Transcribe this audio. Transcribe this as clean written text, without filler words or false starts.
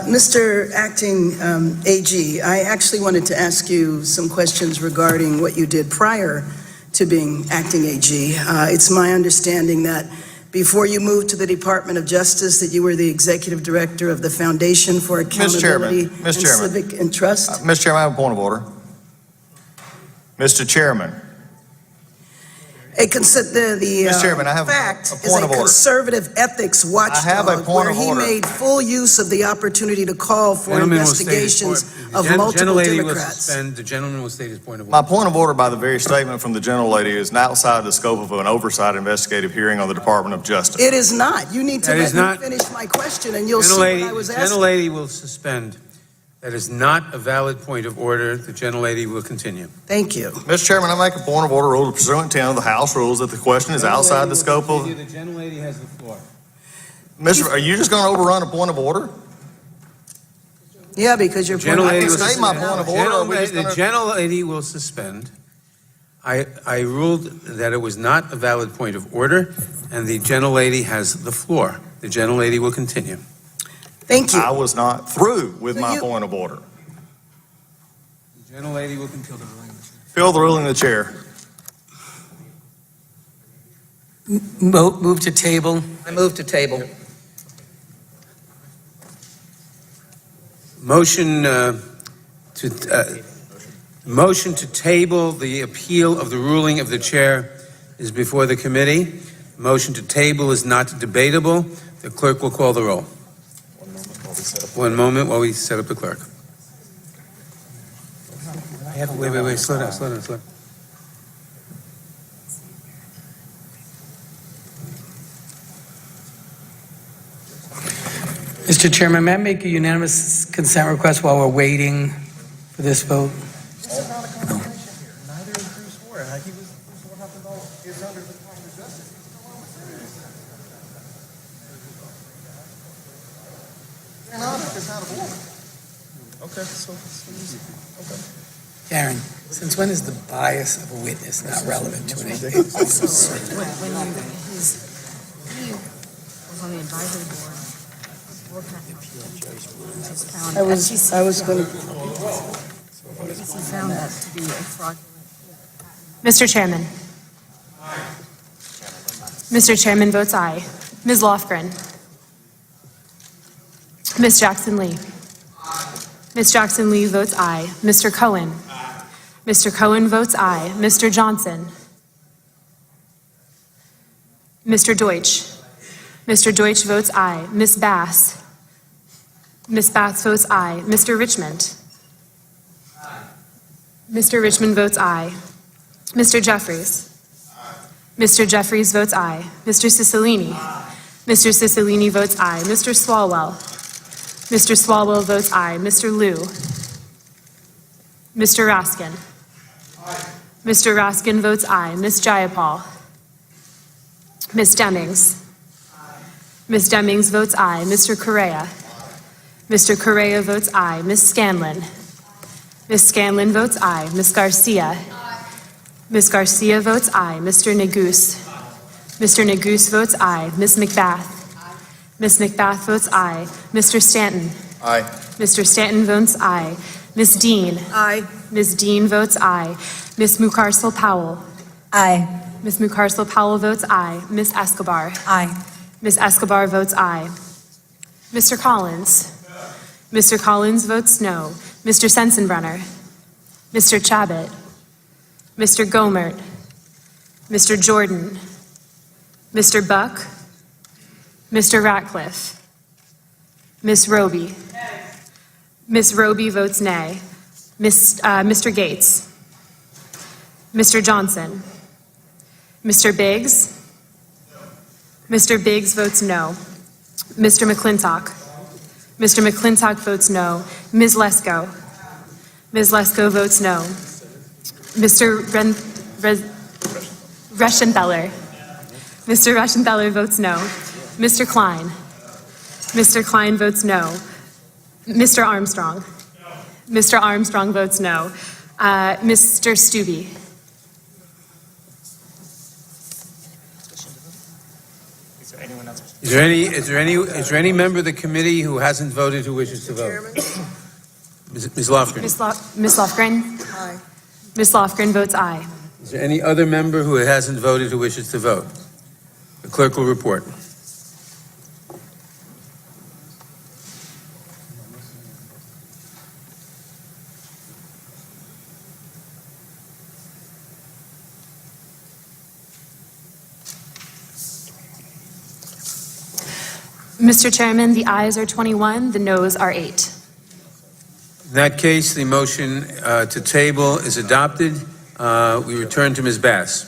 Mr. Acting AG, I actually wanted to ask you some questions regarding what you did prior to being Acting AG. It's my understanding that before you moved to the Department of Justice, that you were the Executive Director of the Foundation for Accountability and Civic and Trust. Mr. Chairman, I have a point of order. Mr. Chairman. Mr. Chairman, I have fact a is point a of order. Conservative ethics watchdog where he made full use of the opportunity to call for investigations of multiple Democrats. The gentleman will state his point of order. My point of order by the very statement from the gentlelady is outside the scope of an oversight investigative hearing on the Department of Justice. It is not. You need to let me finish my question and you'll see what I was asking. The gentlelady will suspend. That is not a valid point of order. The gentlelady will continue. Thank you. Mr. Chairman, I make a point of order rule pursuant 10 of the House rules that the question is outside the scope of... The gentlelady has the floor. Mr. Are you just going to overrun a point of order? Yeah, because you're pointing I can state my point of order. The gentlelady will suspend. I ruled that it was not a valid point of order, and the gentlelady has the floor. The gentlelady will continue. Thank you. I was not through with my point of order. The gentlelady will continue. Fill the ruling of the chair. Move to table. I move to table. Motion to table the appeal of the ruling of the chair is before the committee. Motion to table is not debatable. The clerk will call the roll. One moment while we set up the clerk. Wait, slow down. Mr. Chairman, may I make a unanimous consent request while we're waiting for this vote? Neither is Bruce Ward. He was what happened all is under the Department of Justice. It's out of order. Okay, so easy. Okay. Karen, since when is the bias of a witness not relevant to anything? He was on the advisory board. I was going to... Found that to be a fraudulent. Mr. Chairman. Mr. Chairman votes aye. Ms. Lofgren. Ms. Jackson-Lee. Ms. Jackson-Lee votes aye. Mr. Cohen. Mr. Cohen votes aye. Mr. Johnson. Mr. Deutsch. Mr. Deutsch votes aye. Ms. Bass. Ms. Bass votes aye. Mr. Richmond. Mr. Richmond votes aye. Mr. Jeffries. Mr. Jeffries votes aye. Mr. Cicilline. Mr. Cicilline votes aye. Mr. Swalwell. Mr. Swalwell votes aye. Mr. Liu. Mr. Raskin. Mr. Raskin votes aye. Ms. Jayapal. Ms. Demings. Ms. Demings votes aye. Mr. Correa. Mr. Correa votes aye. Ms. Scanlon. Ms. Scanlon votes aye. Ms. Garcia. Ms. Garcia votes aye. Mr. Neguse. Mr. Neguse votes aye. Ms. McBath. Ms. McBath votes aye. Mr. Stanton. Aye. Mr. Stanton votes aye. Ms. Dean. Aye. Ms. Dean votes aye. Ms. Mucarsel-Powell. Aye. Ms. Mucarsel-Powell votes aye. Ms. Escobar. Aye. Ms. Escobar votes aye. Mr. Collins. Mr. Collins votes no. Mr. Sensenbrenner. Mr. Chabot. Mr. Gomert. Mr. Jordan. Mr. Buck. Mr. Ratcliffe. Ms. Roby. Ms. Roby votes nay. Mr. Gates. Mr. Johnson. Mr. Biggs. Mr. Biggs votes no. Mr. McClintock. Mr. McClintock votes no. Ms. Lesko. Ms. Lesko votes no. Mr. Reschenthaler. Mr. Reschenthaler votes no. Mr. Klein. Mr. Klein votes no. Mr. Armstrong. Mr. Armstrong votes no. Mr. Stubbe. Is there anyone else? Is there any member of the committee who hasn't voted who wishes to vote? Ms. Lofgren. Ms. Lofgren? Aye. Ms. Lofgren votes aye. Is there any other member who hasn't voted who wishes to vote? The clerk will report. Mr. Chairman, the ayes are 21, the noes are 8. In that case, the motion to table is adopted. We return to Ms. Bass.